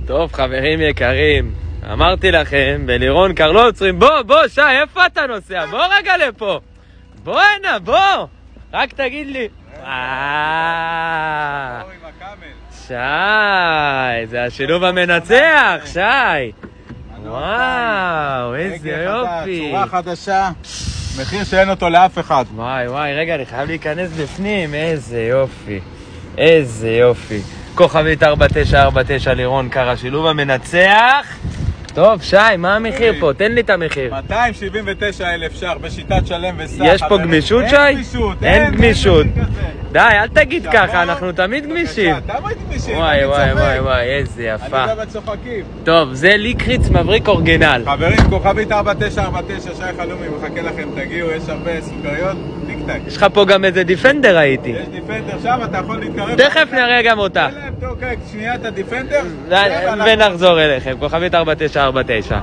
טוב, חברים יקרים, אמרתי לכם, בלירון קר לא עוצרים. בוא, שי, איפה אתה נוסע? בוא רגע לפה. בוא הנה, בוא. רק תגיד לי. שי, זה השילוב המנצח, שי. וואו, איזה יופי. צורה חדשה, מחיר שאין אותו לאף אחד. וואי, רגע, אני חייב להיכנס בפנים. איזה יופי. איזה יופי. כוכבית 4949 לירון קר, השילוב המנצח. טוב, שי, מה המחיר פה? תן לי את המחיר. 279,000 ש"ח בשיטת שלם וסח. יש פה גמישות, שי? אין גמישות. אין גמישות. די, אל תגיד ככה, אנחנו תמיד גמישים. תמיד גמישים. וואי, איזה יפה. אני גם צוחקים. טוב, זה ליקריץ מבריק אורגינל. חברים, כוכבית 4949, שי חלומי, מחכה לכם, תגיעו, יש הרבה סוכריות, טיק טק. יש לך פה גם איזה דיפנדר ראיתי. יש דיפנדר שם, אתה יכול להתקרב. תכף נראה גם אותה. שנייה את הדיפנדר. ונחזור אליכם, כוכבית 4949.